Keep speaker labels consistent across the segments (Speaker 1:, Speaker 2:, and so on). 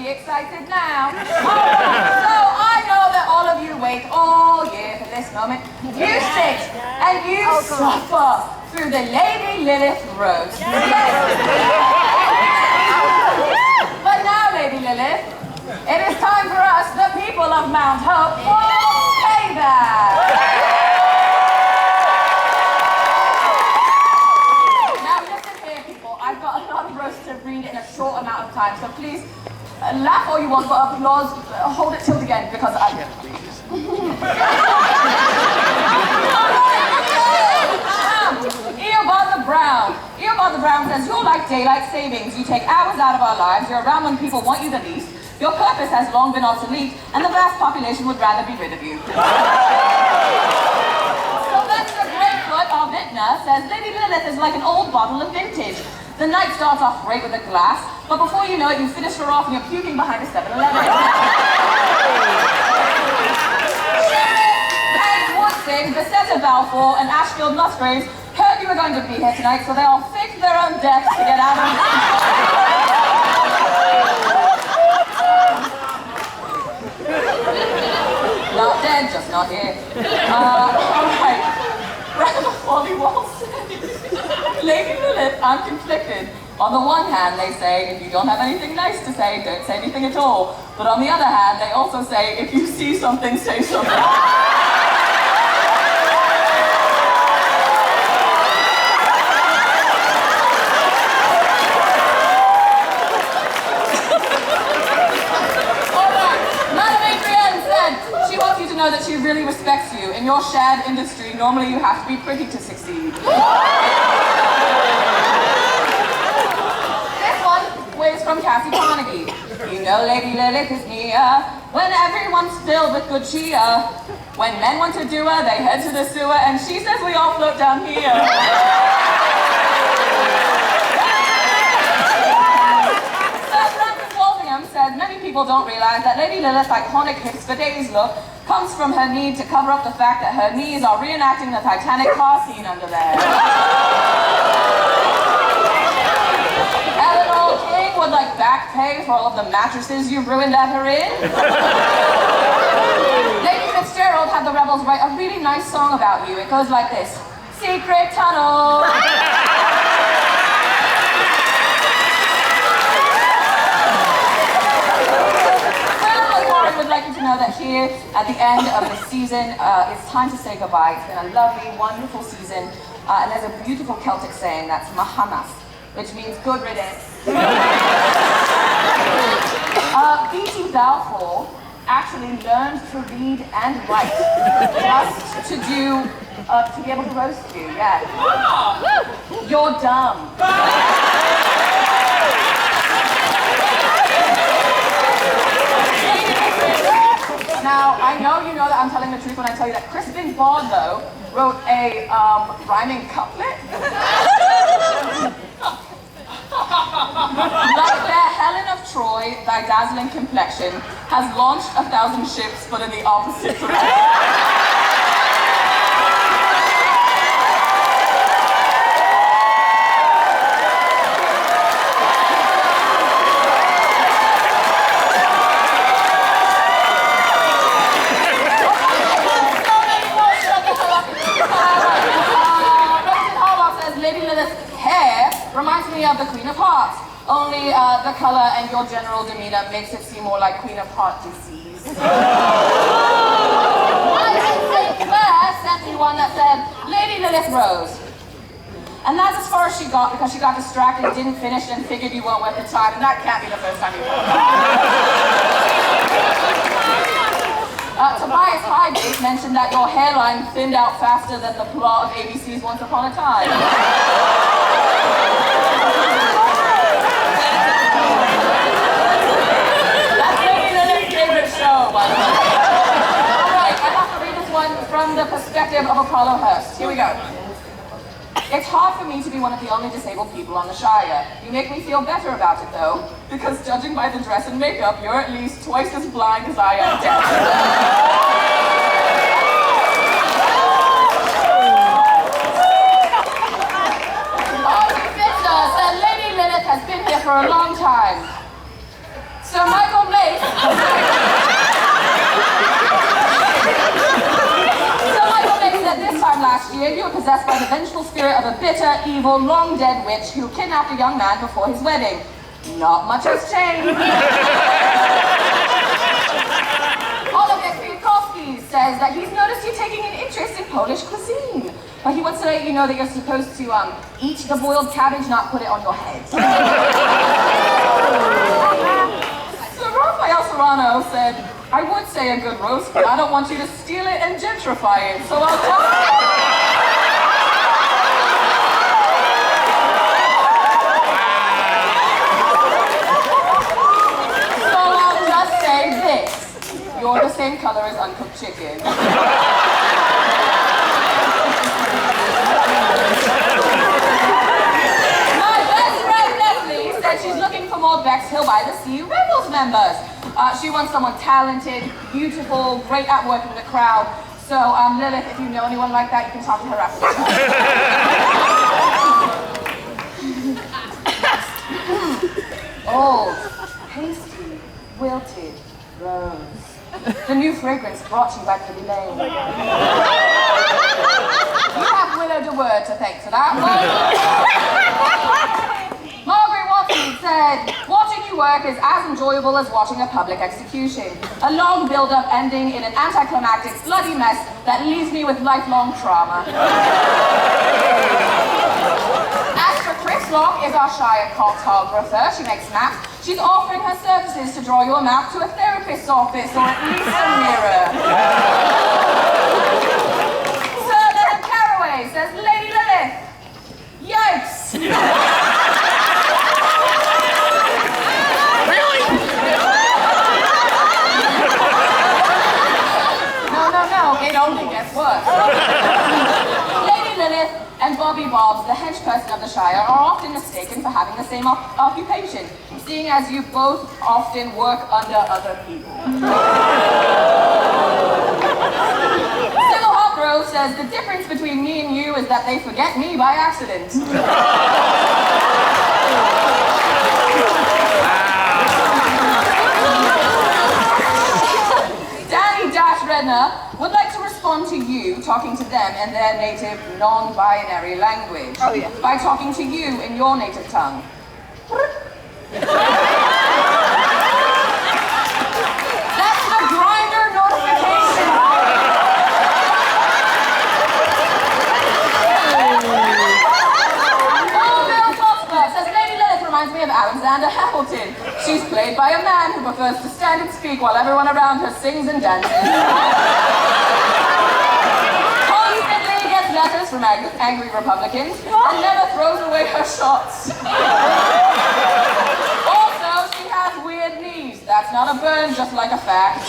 Speaker 1: Excited now. So I know that all of you wait all year for this moment. You sit and you suffer through the Lady Lilith roast. But now, Lady Lilith, it is time for us, the people of Mount Hope, for payback. Now listen here, people. I've got a lot of roast to read in a short amount of time, so please laugh all you want, but applause, hold it till the end, because I... Earbother Brown says, you're like daylight savings. You take hours out of our lives, you're around when people want you the least, your purpose has long been obsolete, and the vast population would rather be rid of you. Sylvester Greatfoot, our vintner, says, Lady Lilith is like an old bottle of vintage. The night starts off great with a glass, but before you know it, you finish her off and you're puking behind a 7-Eleven. And Woodson, Becerra Balfour, and Ashfield Musgraves heard you were going to be here tonight, so they all faked their own deaths to get out of it. Not dead, just not here. Alright. Randall Folly Walsh said, Lady Lilith, I'm conflicted. On the one hand, they say, if you don't have anything nice to say, don't say anything at all. But on the other hand, they also say, if you see something, say something. Know that she really respects you. In your shared industry, normally you have to be pretty to succeed. This one is from Cassie Carnegie. You know Lady Lilith is near when everyone's filled with good cheer. When men want to do her, they head to the sewer, and she says we all float down here. Says many people don't realize that Lady Lilith's iconic hips for days look comes from her need to cover up the fact that her knees are reenacting the Titanic car scene under there. Eleanor King would like back pay for all of the mattresses you ruined at her inn. Lady Fitzgerald had the Rebels write a really nice song about you. It goes like this. Secret tunnel. Would like you to know that here at the end of the season, it's time to say goodbye. It's been a lovely, wonderful season, and there's a beautiful Celtic saying that's mahanas, which means good riddance. B.T. Balfour actually learned to read and write just to be able to roast you. Yeah. You're dumb. Now, I know you know that I'm telling the truth when I tell you that Crispin Barlow wrote a rhyming couplet. Like fair Helen of Troy, thy dazzling complexion has launched 1,000 ships, but in the opposite direction. Reminds me of the Queen of Hearts, only the color and your general demeanor makes it seem more like Queen of Heart disease. I think Claire sent me one that said, Lady Lilith Rose. And that's as far as she got because she got distracted, didn't finish, and figured you weren't worth the time, and that can't be the first time you've done that. Tobias Highgate mentioned that your hairline thinned out faster than the plot of ABC's Once Upon a Time. That's Lady Lilith's favorite show, by the way. Alright, I have to read this one from the perspective of Apollo Hearst. Here we go. It's hard for me to be one of the only disabled people on the Shire. You make me feel better about it, though, because judging by the dress and makeup, you're at least twice as blind as I am deaf. last year, you were possessed by the vengeful spirit of a bitter, evil, long-dead witch who kidnapped a young man before his wedding. Not much has changed. Says that he's noticed you taking an interest in Polish cuisine. But he wants to let you know that you're supposed to eat the boiled cabbage, not put it on your head. So Raphael Serrano said, I would say a good roast, but I don't want you to steal it and gentrify it, so I'll just say this. You're the same color as uncooked chicken. My best friend Leslie said she's looking for more Bexhill by the Sea Rebels members. She wants someone talented, beautiful, great at working the crowd. So, Lilith, if you know anyone like that, you can talk to her after the show. Old, pasty, wilted rose. The new fragrance brought you back to the lane. You have Willow de Word to thank for that one. Margaret Watson said, watching you work is as enjoyable as watching a public execution. A long build-up ending in an anticlimactic, bloody mess that leaves me with lifelong trauma. As for Chris Long is our shy cartographer. She makes maps. She's offering her services to draw your map to a therapist's office or at least a mirror. Sir Leonard Carraway says, Lady Lilith, yikes!
Speaker 2: Really?
Speaker 1: No, it only gets worse. Lady Lilith and Bobby Bobbs, the hench person of the Shire, are often mistaken for having the same occupation, seeing as you both often work under other people. Sybil Hopgrove says, the difference between me and you is that they forget me by accident. Danny Dash Redner would like to respond to you talking to them in their native non-binary language.
Speaker 2: Oh, yeah.
Speaker 1: By talking to you in your native tongue. That's a grinder notification. Bill Foxworth says Lady Lilith reminds me of Alexander Hamilton. She's played by a man who prefers to stand and speak while everyone around her sings and dances. Constantly gets letters from angry Republicans and never throws away her shots. Also, she has weird knees. That's not a burn, just like a fact.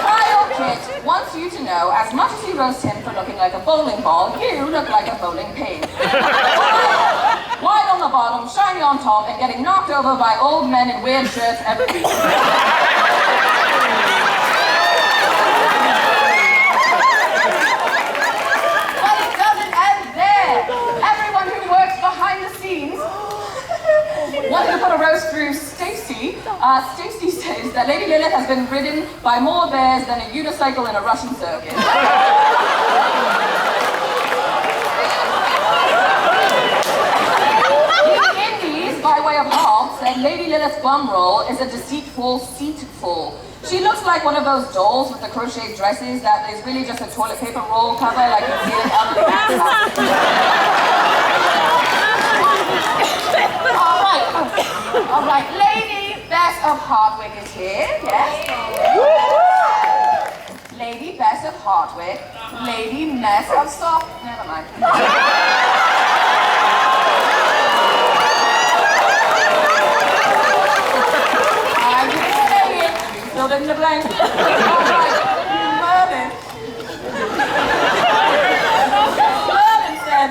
Speaker 1: Kyle Kitt wants you to know, as much as you roast him for looking like a bowling ball, you look like a bowling pin. Wide on the bottom, shiny on top, and getting knocked over by old men in weird shirts every week. But it doesn't end there. Everyone who works behind the scenes wanted to put a roast through Stacy. Stacy says that Lady Lilith has been ridden by more bears than a unicycle in a Russian circus. By way of Hobbs, said Lady Lilith's bum roll is a deceitful seatful. She looks like one of those dolls with the crocheted dresses that is really just a toilet paper roll cover like you see in elderly man's house. All right, Lady Bess of Hardwick is here, yes. Lady Bess of Hardwick, Lady Mess of Soft, never mind. Filled in the blank. All right, Merlin. Merlin said,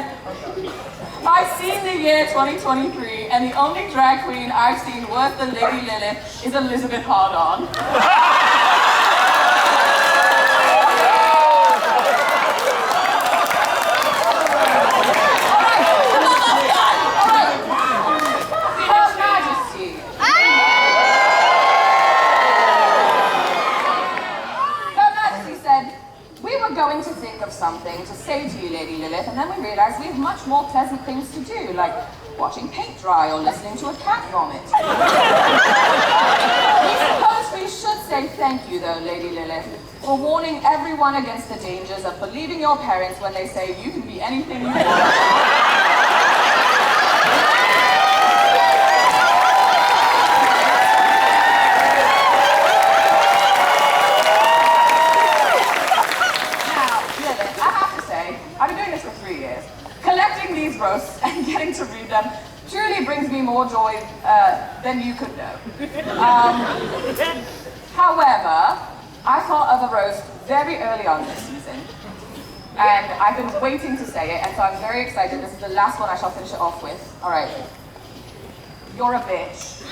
Speaker 1: I've seen the year 2023, and the only drag queen I've seen worth the Lady Lilith is Elizabeth Hardon. going to think of something to say to you, Lady Lilith, and then we realised we have much more pleasant things to do, like watching paint dry or listening to a cat vomit. We suppose we should say thank you, though, Lady Lilith, for warning everyone against the dangers of believing your parents when they say you can be anything you want. Collecting these roasts and getting to read them truly brings me more joy than you could know. However, I thought of a roast very early on this season, and I've been waiting to say it, and so I'm very excited. This is the last one I shall finish it off with. All right. You're a bitch.